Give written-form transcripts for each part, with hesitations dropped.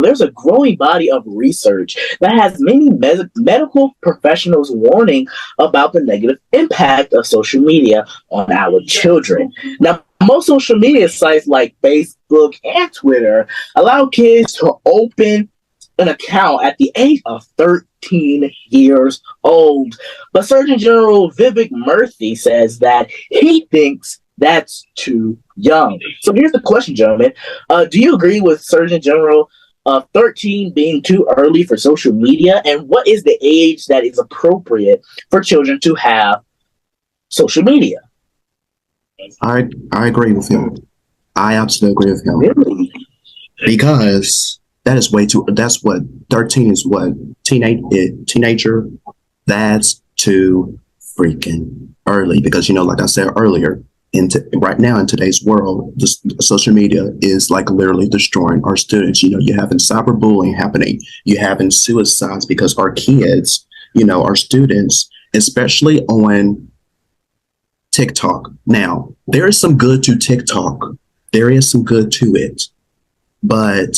there's a growing body of research that has many medical professionals warning about the negative impact of social media on our children. Now, most social media sites like Facebook and Twitter allow kids to open an account at the age of 13 years old. But Surgeon General Vivek Murthy says that he thinks that's too young. So here's the question, gentlemen. Do you agree with Surgeon General of 13 being too early for social media? And what is the age that is appropriate for children to have social media? I agree with him. I absolutely agree with him. Really? Because that is way too, that's what, 13 is what? Teenager? That's too freaking early. Because, like I said earlier, right now in today's world, social media is like literally destroying our students. You're having cyberbullying happening. You're having suicides because our kids, our students, especially on TikTok. Now, there is some good to TikTok. There is some good to it. But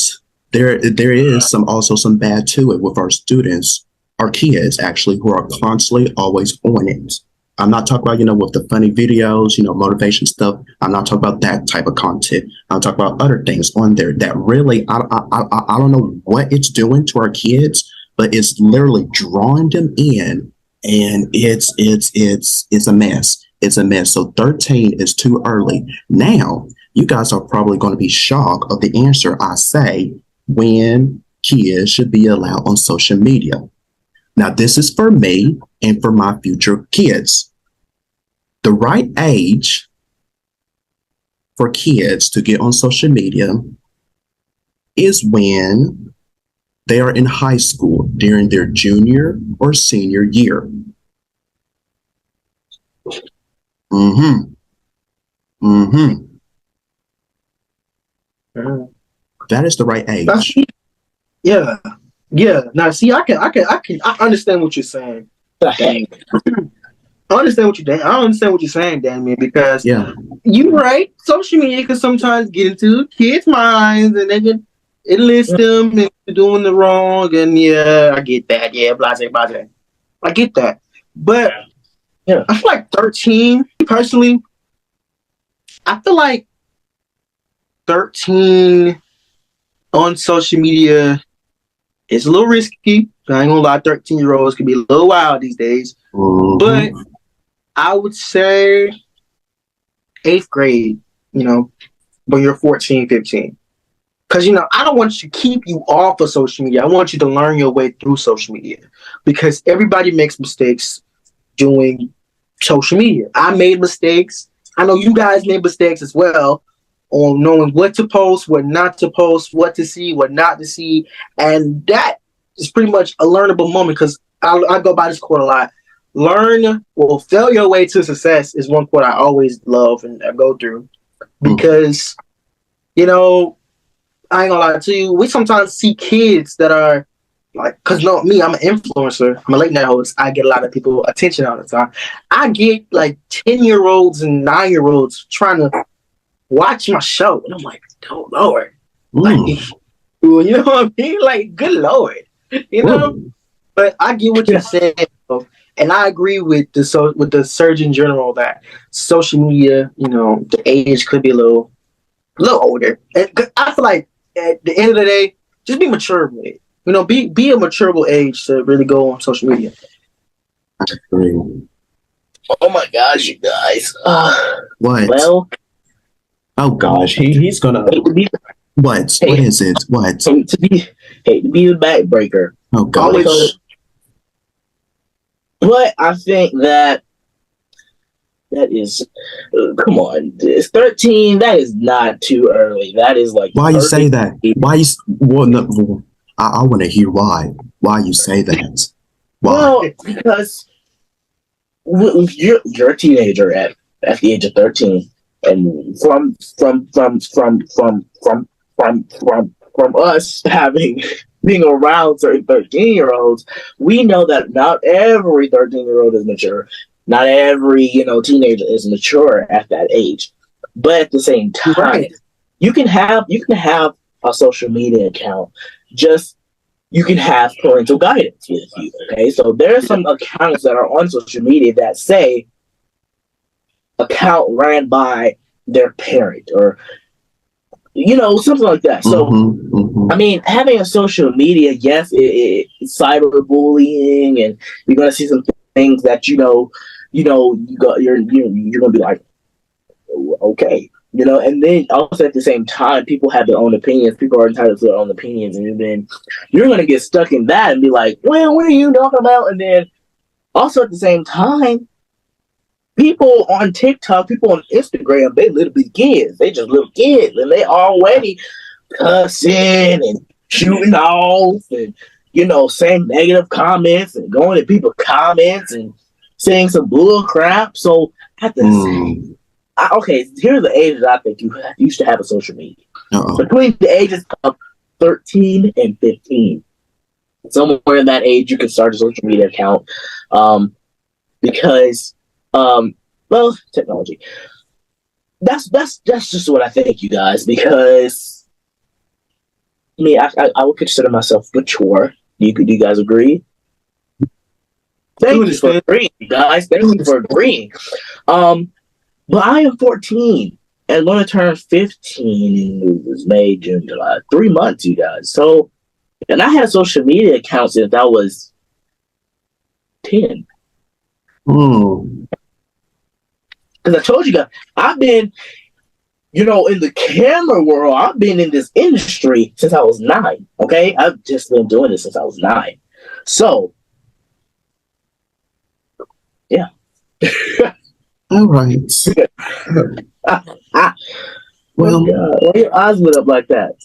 there is also some bad to it with our students, our kids actually, who are constantly always on it. I'm not talking about, with the funny videos, motivation stuff. I'm not talking about that type of content. I'm talking about other things on there that really, I don't know what it's doing to our kids, but it's literally drawing them in, and it's a mess. It's a mess. So 13 is too early. Now, you guys are probably going to be shocked of the answer I say when kids should be allowed on social media. Now, this is for me and for my future kids. The right age for kids to get on social media is when they are in high school during their junior or senior year. That is the right age. Yeah. Now, see, I understand what you're saying. I understand what you're saying, Damian, because you're right. Social media can sometimes get into kids' minds, and they can enlist them into doing the wrong. And I get that. Yeah, blase. I get that. But I feel like 13, personally, I feel like 13 on social media is a little risky. I ain't gonna lie, 13-year-olds can be a little wild these days. But I would say 8th grade, when you're 14, 15. Because, I don't want to keep you off of social media. I want you to learn your way through social media. Because everybody makes mistakes doing social media. I made mistakes. I know you guys made mistakes as well on knowing what to post, what not to post, what to see, what not to see. And that is pretty much a learnable moment, because I go by this quote a lot. Fail your way to success is one quote I always love and I go through. Because, I ain't gonna lie to you, we sometimes see kids that are like, because me, I'm an influencer, I'm a late night host, I get a lot of people attention all the time. I get like 10-year-olds and 9-year-olds trying to watch my show, and I'm like, oh Lord, like, you know what I mean? Like, good Lord, But I get what you're saying, and I agree with the Surgeon General that social media, the age could be a little older. And I feel like at the end of the day, just be mature with it. Be a maturable age to really go on social media. I agree. Oh my gosh, you guys. What? Well. Oh gosh, he's gonna. What is it? What? To be the backbreaker. Oh gosh. But I think that is, come on, it's 13. That is not too early. That is like. Why you say that? Why you? Well, no, I want to hear why. Why you say that? Why? Well, because you're a teenager at the age of 13. And from us being around certain 13-year-olds, we know that not every 13-year-old is mature. Not every teenager is mature at that age. But at the same time, you can have a social media account just you can have parental guidance with you. Okay, so there are some accounts that are on social media that say account ran by their parent or something like that. So I mean, having a social media, yes, it's cyberbullying, and you're gonna see some things that you're gonna be like, okay, and then also at the same time, people have their own opinions. People are entitled to their own opinions, and then you're gonna get stuck in that and be like, well, what are you talking about? And then also at the same time, people on TikTok, people on Instagram, they little bit kids. They just little kids, and they already cussing and shooting off, and saying negative comments and going to people's comments and saying some bull crap. So at the same, here's the age that I think you should have a social media. Between the ages of 13 and 15, somewhere in that age, you can start a social media account, because technology. That's just what I think, you guys, because I mean, I would consider myself mature. Do you guys agree? Thank you for agreeing, guys. Thank you for agreeing. But I am 14 and going to turn 15 in May, June, July. 3 months, you guys. So, and I had a social media account since I was 10. Because I told you guys, I've been, in the camera world, I've been in this industry since I was 9. Okay? I've just been doing this since I was 9. So, yeah. All right. Well, why your eyes lit up like that?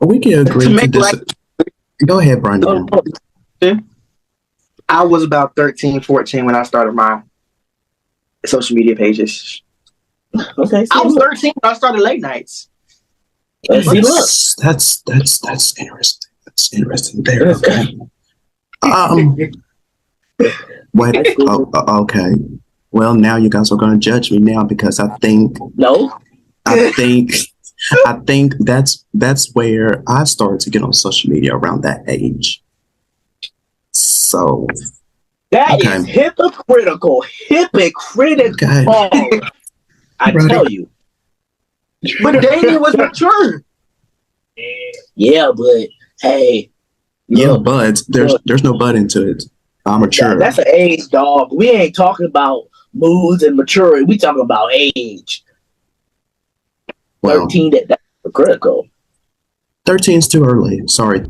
We can agree to this. Go ahead, Bry'Neir. I was about 13, 14 when I started my social media pages. Okay, I was 13 when I started late nights. That's interesting. That's interesting there. Okay. Wait. Okay. Well, now you guys are going to judge me now because I think that's where I started to get on social media around that age. So that is hypocritical. Okay. I tell you. But Damian was mature. Yeah, but hey. Yeah, but there's no but into it. I'm mature. That's an age, dog. We ain't talking about moods and maturity. We talking about age. Well, 13, that's critical. 13 is too early. Sorry.